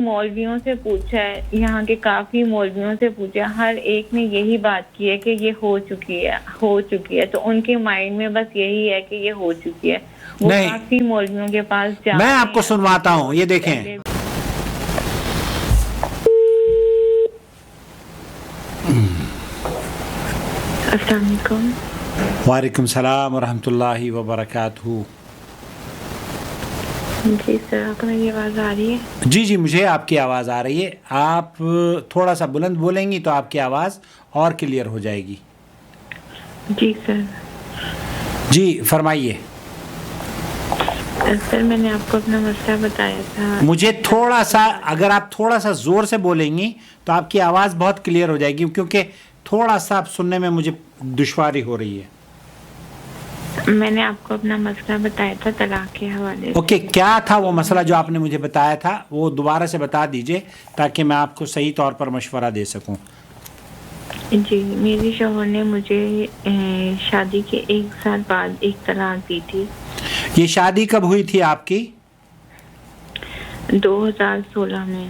مولویوں سے پوچھا ہے، یہاں کے کافی مولویوں سے پوچھا، ہر ایک نے یہی بات کی ہے کہ یہ ہو چکی ہے، تو ان کے مائنڈ میں بس یہی ہے کہ یہ ہو چکی ہے. وہ کافی مولویوں کے پاس جاتے ہیں. میں آپ کو سنواتا ہوں، یہ دیکھیں. السلام علیکم. وعلیکم السلام ورحمۃ اللہ وبرکاتہ. جی سر، آپ کو میری آواز آ رہی ہے؟ جی مجھے آپ کی آواز آ رہی ہے. آپ تھوڑا سا بلند بولیں گی تو آپ کی آواز اور کلیئر ہو جائے گی. جی سر. جی فرمائیے. سر میں نے آپ کو اپنا مسئلہ بتایا تھا. مجھے تھوڑا سا، اگر آپ تھوڑا سا زور سے بولیں گی تو آپ کی آواز بہت کلیئر ہو جائے گی، کیونکہ تھوڑا سا آپ سننے میں مجھے دشواری ہو رہی ہے. میں نے آپ کو اپنا مسئلہ بتایا تھا طلاق کے حوالے سے. اوکے، کیا تھا وہ مسئلہ جو آپ نے مجھے بتایا تھا؟ وہ دوبارہ سے بتا دیجئے تاکہ میں آپ کو صحیح طور پر مشورہ دے سکوں. جی، میرے شوہر نے مجھے شادی کے 1 سال بعد ایک طلاق دی تھی. یہ شادی کب ہوئی تھی آپ کی؟ 2016 میں.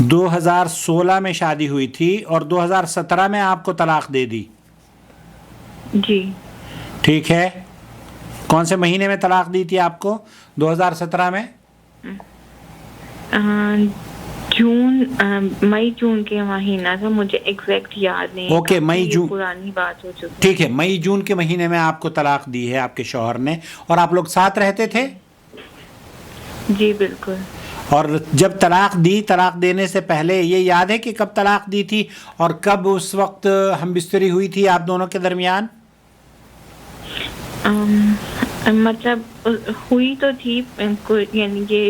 2016 میں شادی ہوئی تھی اور 2017 میں آپ کو طلاق دے دی. جی ٹھیک ہے. کون سے مہینے میں طلاق دی تھی آپ کو 2017 میں؟ مئی جون کے مہینہ تھا، مجھے ایگزیکٹ یاد نہیں. اوکے، مئی جون، پرانی بات ہو چکی. ٹھیک ہے. مئی جون کے مہینے میں آپ کو طلاق دی ہے آپ کے شوہر نے، اور آپ لوگ ساتھ رہتے تھے؟ جی بالکل. اور جب طلاق دی، طلاق دینے سے پہلے یہ یاد ہے کہ کب طلاق دی تھی اور کب اس وقت ہم بستری ہوئی تھی آپ دونوں کے درمیان؟ مطلب ہوئی تو تھی، یعنی کہ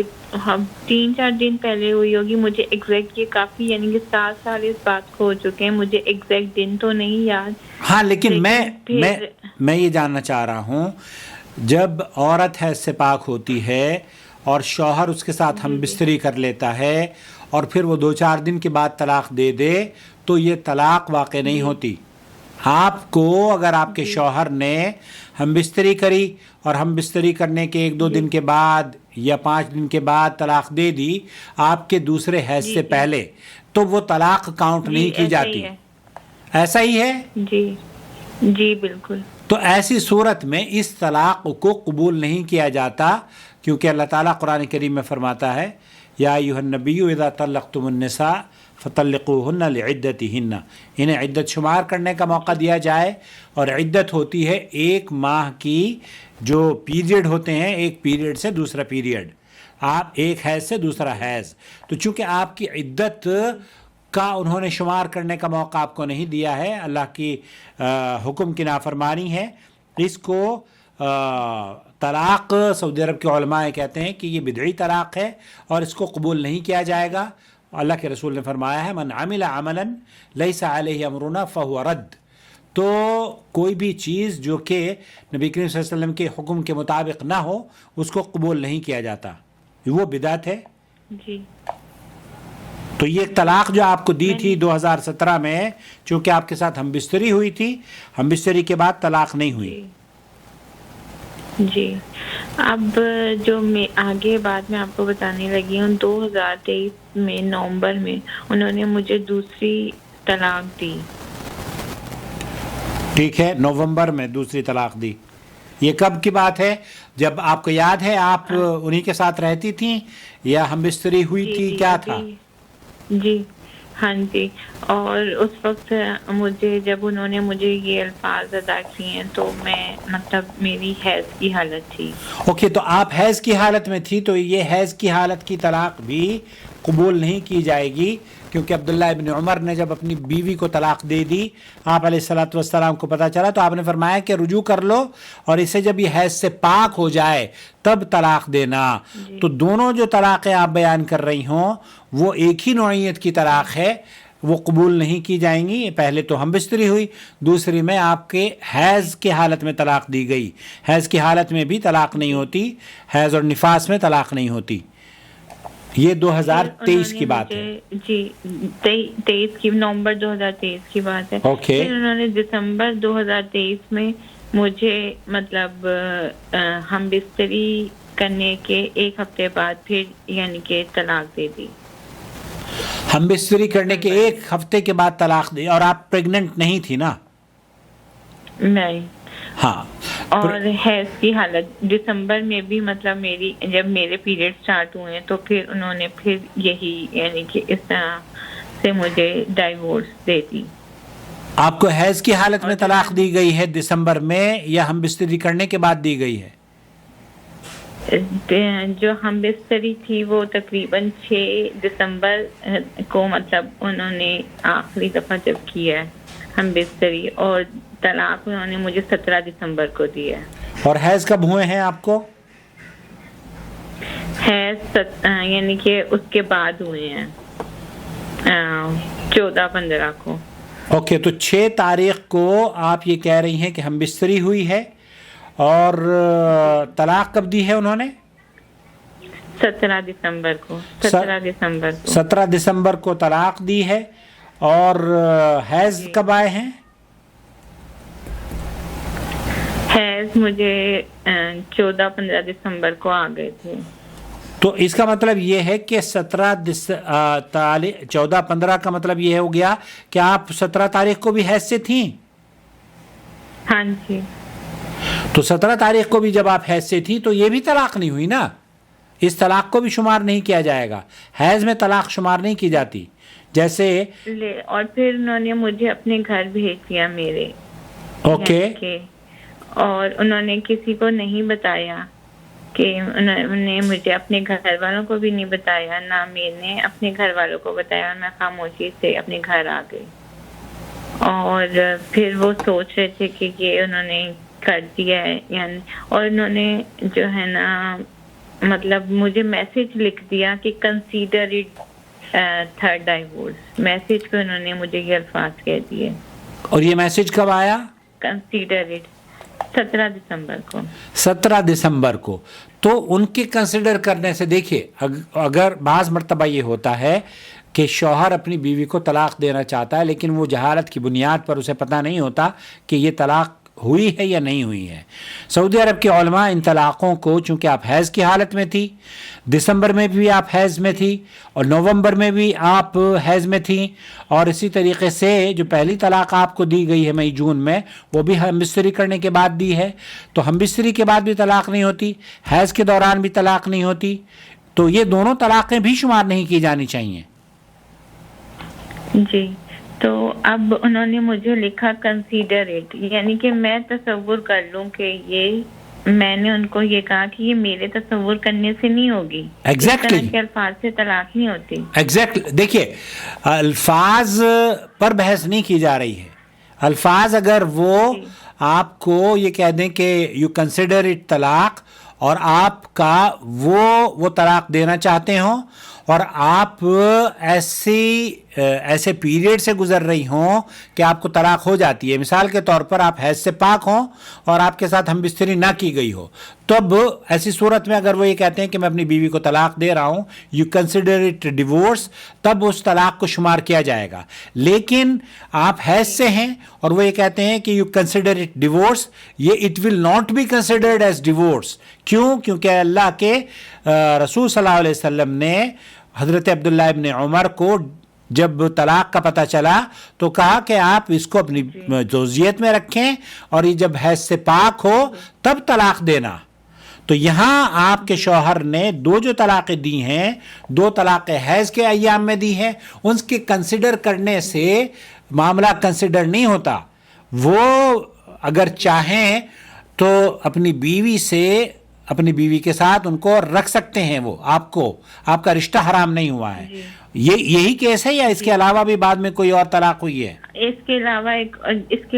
3-4 دن پہلے ہوئی ہوگی. مجھے ایگزیکٹ یہ کافی، یعنی کہ 7 سال اس بات کو ہو چکے ہیں، مجھے ایگزیکٹ دن تو نہیں یاد. ہاں، لیکن میں یہ جاننا چاہ رہا ہوں، جب عورت حیض سے پاک ہوتی ہے اور شوہر اس کے ساتھ ہم بستری کر لیتا ہے اور پھر وہ 2-4 دن کے بعد طلاق دے دے تو یہ طلاق واقع نہیں ہوتی. آپ کو اگر آپ کے شوہر نے ہم بستری کری اور ہم بستری کرنے کے 1-2 دن کے بعد یا 5 دن کے بعد طلاق دے دی آپ کے دوسرے حیض سے پہلے، تو وہ طلاق کاؤنٹ نہیں کی جاتی. ایسا ہی ہے؟ جی بالکل. تو ایسی صورت میں اس طلاق کو قبول نہیں کیا جاتا، کیونکہ اللہ تعالیٰ قرآن کریم میں فرماتا ہے یا ایھا النبی اذا طلقتم النساء فطلقوہن لعدتہن. انہیں عدت شمار کرنے کا موقع دیا جائے، اور عدت ہوتی ہے 1 ماہ کی جو پیریڈ ہوتے ہیں، ایک پیریڈ سے دوسرا پیریڈ، آپ ایک حیض سے دوسرا حیض. تو چونکہ آپ کی عدت کا انہوں نے شمار کرنے کا موقع آپ کو نہیں دیا ہے، اللہ کی حکم کی نافرمانی ہے. اس کو طلاق سعودی عرب کے علماء کہتے ہیں کہ یہ بدعی طلاق ہے اور اس کو قبول نہیں کیا جائے گا. اللہ کے رسول نے فرمایا ہے من عمل عملا لیس علیہ امرنا فہو رد. تو کوئی بھی چیز جو کہ نبی کریم صلی اللہ علیہ وسلم کے حکم کے مطابق نہ ہو اس کو قبول نہیں کیا جاتا، وہ بدعت ہے. جی. تو یہ طلاق جو آپ کو دی تھی 2017 میں، چونکہ آپ کے ساتھ ہم بستری ہوئی تھی، ہم بستری کے بعد طلاق نہیں ہوئی. جی. اب جو میں آگے بعد میں آپ کو بتانے لگی ہوں، 2023 میں نومبر میں انہوں نے مجھے دوسری طلاق دی. ٹھیک ہے، نومبر میں دوسری طلاق دی. یہ کب کی بات ہے؟ جب آپ کو یاد ہے آپ انہی کے ساتھ رہتی تھیں یا ہم بستری ہوئی تھی؟ کیا تھا؟ جی ہاں جی. اور اس وقت مجھے جب انہوں نے مجھے یہ الفاظ ادا کیے ہیں تو میں مطلب میری حیض کی حالت تھی. اوکے، تو آپ حیض کی حالت میں تھی، تو یہ حیض کی حالت کی طلاق بھی قبول نہیں کی جائے گی، کیونکہ عبداللہ ابن عمر نے جب اپنی بیوی کو طلاق دے دی، آپ علیہ الصلوۃ والسلام کو پتہ چلا تو آپ نے فرمایا کہ رجوع کر لو اور اسے جب یہ حیض سے پاک ہو جائے تب طلاق دینا. تو دونوں جو طلاقیں آپ بیان کر رہی ہوں وہ ایک ہی نوعیت کی طلاق ہے، وہ قبول نہیں کی جائیں گی. پہلے تو ہم بستری ہوئی، دوسری میں آپ کے حیض کی حالت میں طلاق دی گئی. حیض کی حالت میں بھی طلاق نہیں ہوتی، حیض اور نفاس میں طلاق نہیں ہوتی. یہ 2023 کی بات ہے. جی 23 کی، نومبر 2023 کی بات ہے. پھر انہوں نے دسمبر 2023 میں مجھے مطلب ہم بستری کرنے کے ایک ہفتے بعد پھر یعنی کہ طلاق دے دی. ہم بستری کرنے کے ایک ہفتے کے بعد طلاق دی. اور آپ پریگننٹ نہیں تھی نا؟ نہیں. ہاں. اور حیض کی حالت دسمبر میں بھی مطلب میری جب میرے پیریڈ سٹارٹ ہوئے تو پھر انہوں نے پھر یہی یعنی کہ اس طرح سے مجھے ڈائیورس دے دی. آپ کو حیض کی حالت میں طلاق دی گئی ہے دسمبر میں یا ہم بستری کرنے کے بعد دی گئی ہے؟ جو ہم بستری تھی وہ تقریباً 6 دسمبر کو مطلب انہوں نے آخری دفعہ جب کیا ہے ہم بستری, اور طلاق انہوں نے مجھے 17 دسمبر کو دیا ہے. اور حیض کب ہوئے ہیں آپ کو؟ حیض یعنی کہ اس کے بعد ہوئے ہیں 14-15 کو. اوکے, تو 6 تاریخ کو آپ یہ کہہ رہی ہیں کہ ہم بستری ہوئی ہے, اور طلاق کب دی ہے انہوں نے؟ 17 دسمبر کو. 17 دسمبر کو طلاق دی ہے. اور حیض کب آئے ہیں؟ حیض مجھے 14-15 دسمبر کو آ گئے تھے. تو اس کا مطلب یہ ہے کہ 14-15 کا مطلب یہ ہو گیا کہ آپ 17 تاریخ کو بھی حیض سے تھیں؟ ہاں جی. تو 17 تاریخ کو بھی جب آپ حیض سے تھیں تو یہ بھی طلاق نہیں ہوئی نا, اس طلاق کو بھی شمار نہیں کیا جائے گا. حیض میں طلاق شمار نہیں کی جاتی. جیسے اور پھر انہوں نے مجھے اپنے گھر بھیج دیا میرے. اوکے. اور انہوں نے کسی کو نہیں بتایا کہ انہوں نے مجھے اپنے گھر والوں کو بھی نہیں بتایا, نہ میں نے اپنے گھر والوں کو بتایا. میں خاموشی سے اپنے گھر آ گئی. اور پھر وہ سوچ رہے تھے کہ یہ انہوں نے کر دیا ہے یعنی, اور انہوں نے جو ہے نا مطلب مجھے میسج لکھ دیا کہ consider it third divorce. Message پہ انہوں نے مجھے یہ الفاظ کہہ دیے. اور یہ میسج کب آیا؟ کنسیڈر اٹ 17 دسمبر کو. 17 دسمبر کو. تو ان کے کنسیڈر کرنے سے دیکھیے, اگر بعض مرتبہ یہ ہوتا ہے کہ شوہر اپنی بیوی کو طلاق دینا چاہتا ہے لیکن وہ جہالت کی بنیاد پر اسے پتہ نہیں ہوتا کہ یہ طلاق ہوئی ہے یا نہیں ہوئی ہے. سعودی عرب کے علماء ان طلاقوں کو, چونکہ آپ حیض کی حالت میں تھی, دسمبر میں بھی آپ حیض میں تھی, اور نومبر میں بھی آپ حیض میں تھیں, اور اسی طریقے سے جو پہلی طلاق آپ کو دی گئی ہے مئی جون میں وہ بھی ہم بستری کرنے کے بعد دی ہے. تو ہم بستری کے بعد بھی طلاق نہیں ہوتی, حیض کے دوران بھی طلاق نہیں ہوتی. تو یہ دونوں طلاقیں بھی شمار نہیں کی جانی چاہیے. جی. تو اب انہوں نے مجھے لکھا کنسیڈر اٹ, یعنی کہ میں تصور کر لوں کہ یہ میں نے ان کو یہ کہا کہ یہ میرے تصور کرنے سے نہیں ہوگی. ایگزیکٹلی کے الفاظ سے طلاق نہیں ہوتی. ایگزیکٹلی. دیکھیے, الفاظ پر بحث نہیں کی جا رہی ہے. الفاظ اگر وہ آپ کو یہ کہہ دیں کہ یو کنسیڈر اٹ طلاق, اور آپ کا وہ طلاق دینا چاہتے ہوں, اور آپ ایسے پیریڈ سے گزر رہی ہوں کہ آپ کو طلاق ہو جاتی ہے, مثال کے طور پر آپ حیض سے پاک ہوں اور آپ کے ساتھ ہم بستری نہ کی گئی ہو, تب ایسی صورت میں اگر وہ یہ کہتے ہیں کہ میں اپنی بیوی کو طلاق دے رہا ہوں, یو کنسیڈر اٹ ڈیورس, تب اس طلاق کو شمار کیا جائے گا. لیکن آپ حیض سے ہیں اور وہ یہ کہتے ہیں کہ یو کنسیڈر اٹ ڈیورس, یہ it will not be considered as divorce. کیوں؟ کیونکہ اللہ کے رسول صلی اللہ علیہ وسلم نے حضرت عبداللہ ابن عمر کو جب طلاق کا پتہ چلا تو کہا کہ آپ اس کو اپنی زوجیت میں رکھیں, اور یہ جب حیض سے پاک ہو تب طلاق دینا. تو یہاں آپ کے شوہر نے 2 جو طلاقیں دی ہیں, 2 طلاقیں حیض کے ایام میں دی ہیں, ان کے کنسیڈر کرنے سے معاملہ کنسیڈر نہیں ہوتا. وہ اگر چاہیں تو اپنی بیوی کے ساتھ ان کو رکھ سکتے ہیں, وہ آپ کا رشتہ حرام نہیں ہوا ہے. یہی کیس ہے یا اس کے علاوہ بھی بعد میں کوئی اور طلاق ہوئی ہے؟ اس کے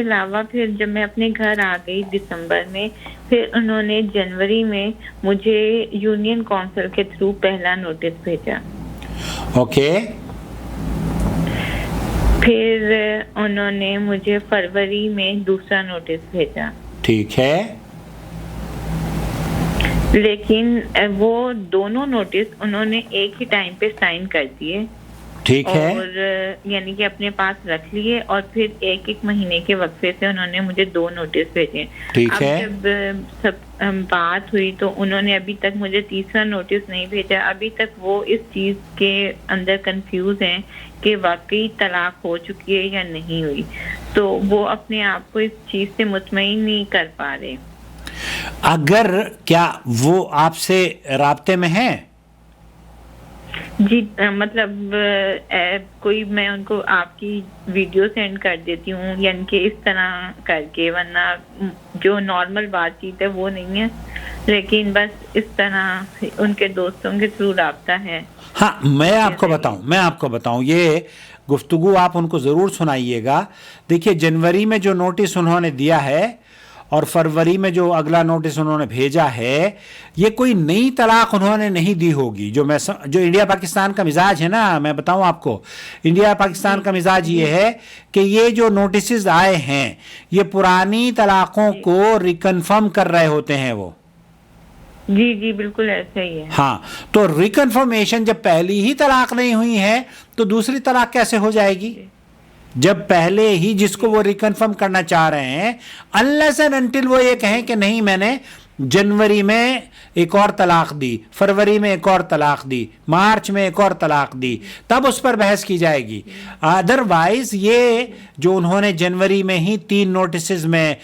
علاوہ پھر جب میں اپنے گھر آ گئی دسمبر میں, پھر انہوں نے جنوری میں مجھے یونین کونسل کے تھرو پہلا نوٹس بھیجا. اوکے. پھر انہوں نے مجھے فروری میں دوسرا نوٹس بھیجا. ٹھیک ہے. لیکن وہ دونوں نوٹس انہوں نے ایک ہی ٹائم پہ سائن کر دیے, ٹھیک ہے. اور یعنی کہ اپنے پاس رکھ لیے اور پھر 1 مہینے کے وقفے سے انہوں نے مجھے 2 نوٹس بھیجے. ٹھیک ہے. اب جب سب بات ہوئی تو انہوں نے ابھی تک مجھے تیسرا نوٹس نہیں بھیجا. ابھی تک وہ اس چیز کے اندر کنفیوز ہیں کہ واقعی طلاق ہو چکی ہے یا نہیں ہوئی. تو وہ اپنے آپ کو اس چیز سے مطمئن نہیں کر پا رہے. اگر کیا وہ آپ سے رابطے میں ہیں؟ جی مطلب کوئی میں ان کو آپ کی ویڈیو سینڈ کر دیتی ہوں یعنی کہ اس طرح کر کے, ورنہ جو نارمل بات چیت ہے وہ نہیں ہے, لیکن بس اس طرح ان کے دوستوں کے تھرو رابطہ ہے. ہاں میں آپ کو بتاؤں یہ گفتگو آپ ان کو ضرور سنائیے گا. دیکھیے جنوری میں جو نوٹس انہوں نے دیا ہے اور فروری میں جو اگلا نوٹس انہوں نے بھیجا ہے, یہ کوئی نئی طلاق انہوں نے نہیں دی ہوگی. جو انڈیا پاکستان کا مزاج ہے نا, میں بتاؤں آپ کو, انڈیا پاکستان کا مزاج یہ ہے کہ یہ جو نوٹسز آئے ہیں یہ پرانی طلاقوں کو ریکنفرم کر رہے ہوتے ہیں وہ. جی بالکل ایسا ہی ہے. ہاں تو ریکنفرمیشن جب پہلی ہی طلاق نہیں ہوئی ہے تو دوسری طلاق کیسے ہو جائے گی؟ جب پہلے ہی جس کو وہ ریکنفرم کرنا چاہ رہے ہیں, unless and until وہ یہ کہیں کہ نہیں میں نے جنوری میں ایک اور طلاق دی, فروری میں ایک اور طلاق دی, مارچ میں ایک اور طلاق دی, تب اس پر بحث کی جائے گی. ادروائز یہ جو انہوں نے جنوری میں ہی 3 نوٹسز میں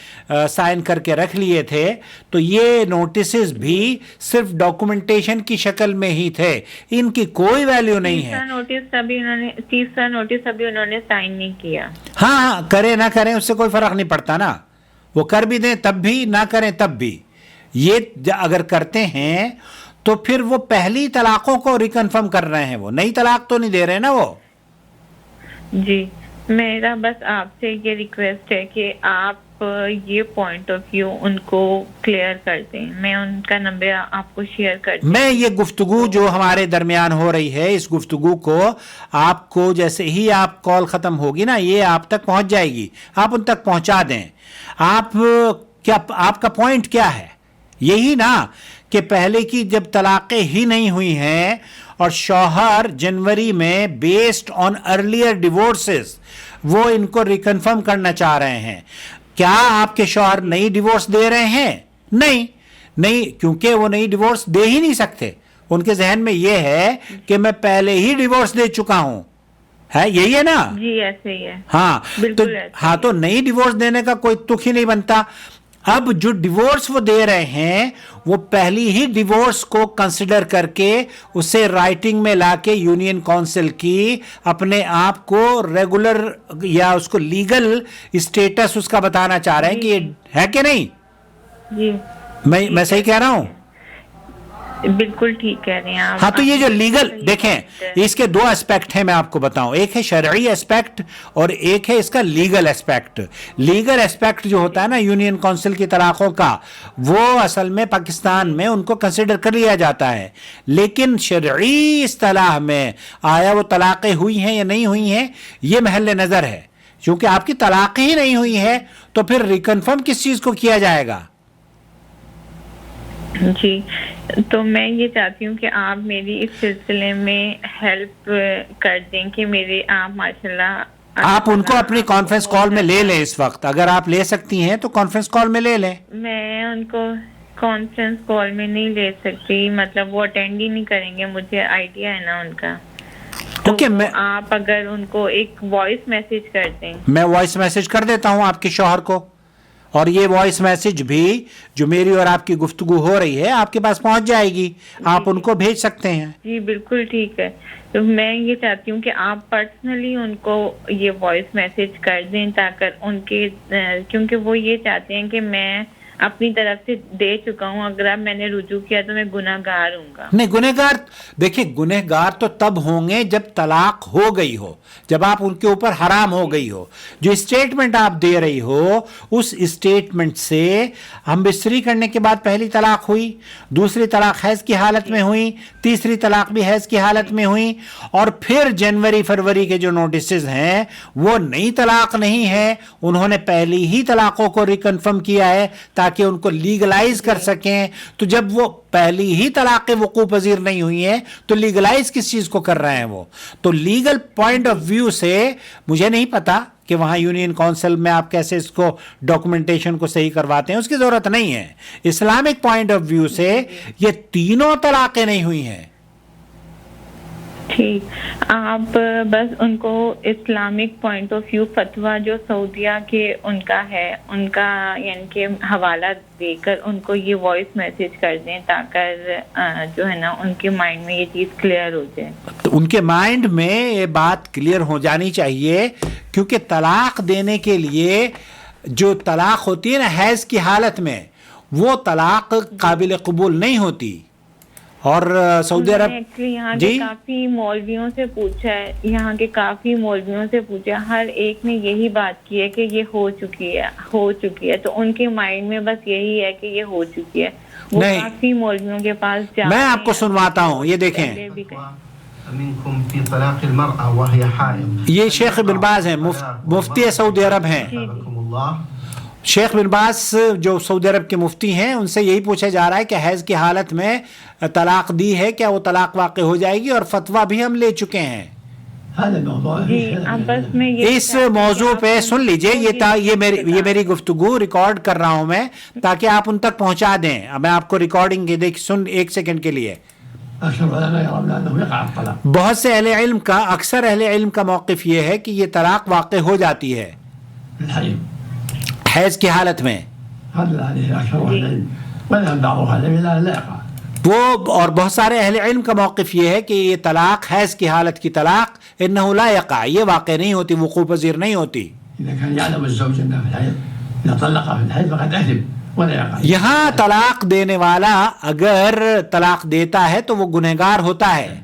سائن کر کے رکھ لیے تھے, تو یہ نوٹسز بھی صرف ڈاکومنٹیشن کی شکل میں ہی تھے, ان کی کوئی ویلیو نہیں ہے. تیسرا نوٹس ابھی انہوں نے سائن نہیں کیا. ہاں کریں نہ کریں اس سے کوئی فرق نہیں پڑتا نا, وہ کر بھی دیں تب بھی, نہ کریں تب بھی. یہ اگر کرتے ہیں تو پھر وہ پہلی طلاقوں کو ریکنفرم کر رہے ہیں, وہ نئی طلاق تو نہیں دے رہے نا وہ. جی میرا بس آپ سے یہ ریکویسٹ ہے کہ آپ یہ پوائنٹ آف ویو ان کو کلیئر کر دیں. میں ان کا نمبر آپ کو شیئر کر دیں. میں یہ گفتگو جو ہمارے درمیان ہو رہی ہے, اس گفتگو کو آپ کو جیسے ہی آپ کال ختم ہوگی نا, یہ آپ تک پہنچ جائے گی, آپ ان تک پہنچا دیں. آپ کا پوائنٹ کیا ہے؟ یہی نا کہ پہلے کی جب طلاقیں ہی نہیں ہوئی ہیں اور شوہر جنوری میں بیسڈ آن ارلیئر ڈیورسز وہ ان کو ریکنفرم کرنا چاہ رہے ہیں, کیا آپ کے شوہر نئی ڈیورس دے رہے ہیں؟ نہیں, کیونکہ وہ نئی ڈیورس دے ہی نہیں سکتے. ان کے ذہن میں یہ ہے کہ میں پہلے ہی ڈیورس دے چکا ہوں, ہے یہی ہے نا؟ جی ایسے ہی ہے. ہاں تو نئی ڈیورس دینے کا کوئی تک ہی نہیں بنتا. اب جو ڈیورس وہ دے رہے ہیں وہ پہلی ہی ڈیورس کو کنسیڈر کر کے اسے رائٹنگ میں لا کے یونین کونسل کی اپنے آپ کو ریگولر یا اس کو لیگل اسٹیٹس اس کا بتانا چاہ رہے ہیں کہ یہ ہے کہ نہیں. جی میں صحیح کہہ رہا ہوں؟ بالکل ٹھیک کہہ رہے ہیں آپ. ہاں تو یہ جو لیگل دیکھیں, اس کے 2 اسپیکٹ ہیں, میں آپ کو بتاؤں. ایک ہے شرعی اسپیکٹ اور ایک ہے اس کا لیگل اسپیکٹ. لیگل اسپیکٹ جو ہوتا ہے نا یونین کونسل کی طلاقوں کا, وہ اصل میں پاکستان میں ان کو کنسیڈر کر لیا جاتا ہے, لیکن شرعی اصطلاح میں آیا وہ طلاقیں ہوئی ہیں یا نہیں ہوئی ہیں یہ محل نظر ہے. چونکہ آپ کی طلاق ہی نہیں ہوئی ہے تو پھر ریکنفرم کس چیز کو کیا جائے گا؟ جی تو میں یہ چاہتی ہوں کہ آپ میری اس سلسلے میں ہیلپ کر دیں کہ میرے آپ ماشاءاللہ آپ ان کو اپنی کانفرنس کال میں لے لیں. اس وقت اگر آپ لے سکتی ہیں تو کانفرنس کال میں لے لیں. میں ان کو کانفرنس کال میں نہیں لے سکتی, مطلب وہ اٹینڈ ہی نہیں کریں گے, مجھے آئیڈیا ہے نا ان کا. اوکے, آپ اگر ان کو ایک وائس میسج کر دیں. میں وائس میسج کر دیتا ہوں آپ کے شوہر کو, اور یہ وائس میسج بھی جو میری اور آپ کی گفتگو ہو رہی ہے آپ کے پاس پہنچ جائے گی, آپ ان کو بھیج سکتے ہیں. جی بالکل ٹھیک ہے. تو میں یہ چاہتی ہوں کہ آپ پرسنلی ان کو یہ وائس میسج کر دیں تاکہ ان کے, کیونکہ وہ یہ چاہتے ہیں کہ میں اپنی طرف سے دے چکا ہوں, اگر اب میں نے رجوع کیا تو میں گنہگار ہوں گا. نہیں, گنہگار دیکھیں گنہگار تو تب ہوں گے جب طلاق ہو گئی ہو, جب آپ ان کے اوپر حرام ہو گئی ہو. جو اسٹیٹمنٹ آپ دے رہی ہو اس اسٹیٹمنٹ سے ہم بستری کرنے کے بعد پہلی طلاق ہوئی, دوسری طلاق حیض کی حالت میں ہوئی, تیسری طلاق بھی حیض کی حالت میں ہوئی, اور پھر جنوری فروری کے جو نوٹسز ہیں وہ نئی طلاق نہیں ہے, انہوں نے پہلی ہی طلاقوں کو ریکنفرم کیا ہے تاکہ تاکہ ان کو لیگلائز کر سکیں. تو جب وہ پہلی ہی طلاق وقوع پذیر نہیں ہوئی ہیں تو لیگلائز کس چیز کو کر رہے ہیں وہ؟ تو لیگل پوائنٹ آف ویو سے مجھے نہیں پتا کہ وہاں یونین کونسل میں آپ کیسے اس کو ڈاکومنٹیشن کو صحیح کرواتے ہیں، اس کی ضرورت نہیں ہے. اسلامک پوائنٹ آف ویو سے یہ تینوں طلاقیں نہیں ہوئی ہیں. ٹھیک، آپ بس ان کو اسلامک پوائنٹ آف ویو فتویٰ جو سعودیہ کے ان کا ہے، ان کا یعنی کہ حوالہ دے کر ان کو یہ وائس میسج کر دیں تاکہ جو ہے نا ان کے مائنڈ میں یہ چیز کلیئر ہو جائے. تو ان کے مائنڈ میں یہ بات کلیئر ہو جانی چاہیے، کیونکہ طلاق دینے کے لیے جو طلاق ہوتی ہے نا حیض کی حالت میں، وہ طلاق قابل قبول نہیں ہوتی. اور سعودی عرب ایکچولی یہاں کے کافی مولویوں سے پوچھا ہے، یہاں کے کافی مولویوں سے پوچھا، ہر ایک نے یہی بات کی ہے کہ یہ ہو چکی ہے تو ان کے مائنڈ میں بس یہی ہے کہ یہ ہو چکی ہے. وہ کافی مولویوں کے پاس میں آپ کو سنواتا ہوں، یہ دیکھیں، یہ شیخ بن باز ہیں، مفتی سعودی عرب ہیں. شیخ بن باز جو سعودی عرب کے مفتی ہیں، ان سے یہی پوچھا جا رہا ہے کہ حیض کی حالت میں طلاق دی ہے کیا وہ طلاق واقع ہو جائے گی، اور فتویٰ بھی ہم لے چکے ہیں. اس موضوع پہ سن لیجئے، یہ میری گفتگو ریکارڈ کر رہا ہوں میں تاکہ آپ ان تک پہنچا دیں. میں آپ کو ریکارڈنگ دیکھ سن ایک سیکنڈ کے لیے. بہت سے اکثر اہل علم کا موقف یہ ہے کہ یہ طلاق واقع ہو جاتی ہے حیض کی حالت میں. وہ اور بہت سارے اہل علم کا موقف یہ ہے کہ یہ طلاق حیض کی حالت کی طلاق انہ لا یقع، یہ واقع نہیں ہوتی، وقوع پذیر نہیں ہوتی. یہاں طلاق دینے والا اگر طلاق دیتا ہے تو وہ گنہگار ہوتا ہے.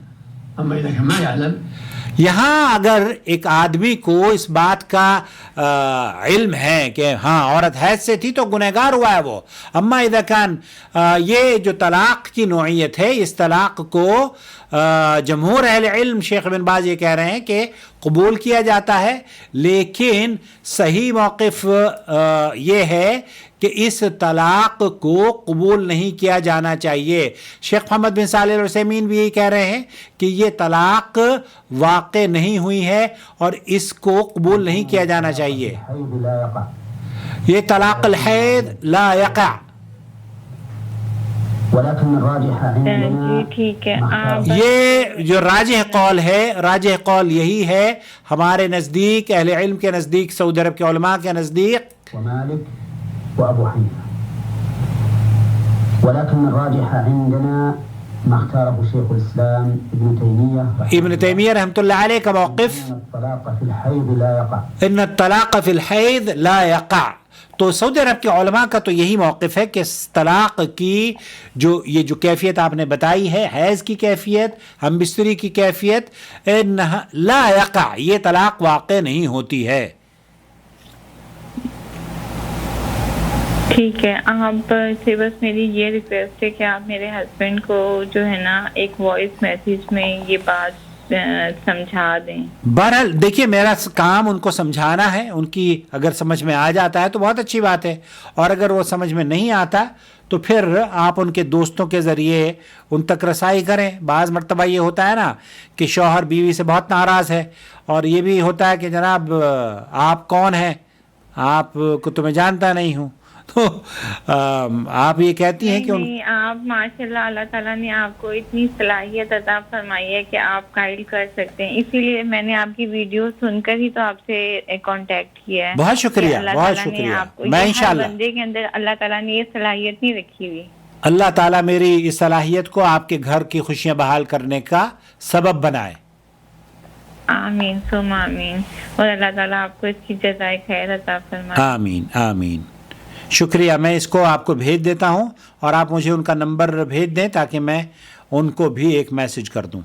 یہاں اگر ایک آدمی کو اس بات کا علم ہے کہ ہاں عورت حیض سے تھی تو گنہگار ہوا ہے وہ. اما اذا کان یہ جو طلاق کی نوعیت ہے، اس طلاق کو جمہور اہل علم شیخ بن باز یہ کہہ رہے ہیں کہ قبول کیا جاتا ہے، لیکن صحیح موقف یہ ہے کہ اس طلاق کو قبول نہیں کیا جانا چاہیے. شیخ محمد بن صالح العثیمین بھی یہی کہہ رہے ہیں کہ یہ طلاق واقع نہیں ہوئی ہے اور اس کو قبول نہیں کیا جانا چاہیے. یہ طلاق الحیض لا یقع. یہ جو راجح قول ہے، راجح قول یہی ہے ہمارے نزدیک، اہل علم کے نزدیک، سعودی عرب کے علماء کے نزدیک، وأبو حنيفة. ولكن الراجح عندنا ما اختاره شيخ الإسلام ابن تیمیہ رحمۃ اللہ علیہ کا موقف ان الطلاق فی الحیض لا یقع. تو سعودی عرب کے علماء کا تو یہی موقف ہے کہ طلاق کی یہ جو کیفیت آپ نے بتائی ہے، حیض کی کیفیت، ہم بستری کی کیفیت، لا یقع، یہ طلاق واقع نہیں ہوتی ہے. ٹھیک ہے، آپ سے بس میری یہ ریکویسٹ ہے کہ آپ میرے ہسبینڈ کو جو ہے نا ایک وائس میسیج میں یہ بات سمجھا دیں. بہرحال دیکھیے، میرا کام ان کو سمجھانا ہے. ان کی اگر سمجھ میں آ جاتا ہے تو بہت اچھی بات ہے، اور اگر وہ سمجھ میں نہیں آتا تو پھر آپ ان کے دوستوں کے ذریعے ان تک رسائی کریں. بعض مرتبہ یہ ہوتا ہے نا کہ شوہر بیوی سے بہت ناراض ہے، اور یہ بھی ہوتا ہے کہ جناب آپ کون ہیں، آپ کو تو میں جانتا نہیں ہوں. تو آپ یہ کہتی ہیں کہ آپ ماشاءاللہ اللہ تعالیٰ نے آپ کو اتنی صلاحیت عطا فرمائی ہے کہ آپ قائل کر سکتے ہیں. اسی لیے میں نے آپ کی ویڈیو سن کر ہی تو آپ سے کانٹیکٹ کیا ہے. بہت شکریہ، بہت شکریہ. میں انشاءاللہ بندے کے اندر اللہ تعالیٰ نے یہ صلاحیت نہیں رکھی ہوئی. اللہ تعالیٰ میری اس صلاحیت کو آپ کے گھر کی خوشیاں بحال کرنے کا سبب بنائے. آمین ثم آمین. اور اللہ تعالیٰ آپ کو اس کی جزائے خیر عطا فرمائے. آمین آمین. شکریہ. میں اس کو آپ کو بھیج دیتا ہوں، اور آپ مجھے ان کا نمبر بھیج دیں تاکہ میں ان کو بھی ایک میسج کر دوں.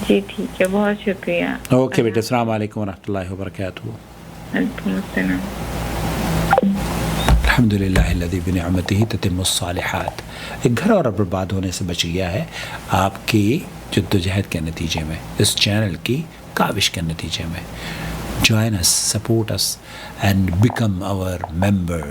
جی ٹھیک ہے، بہت شکریہ. اوکے بیٹے، السلام علیکم ورحمۃ اللہ وبرکاتہ. وعلیکم السلام. الحمدللہ الذی بنعمتہ تتم الصالحات. ایک گھر اور برباد ہونے سے بچ گیا ہے آپ کی جدوجہد کے نتیجے میں، اس چینل کی کاوش کے نتیجے میں. Join us, support us, and become our member.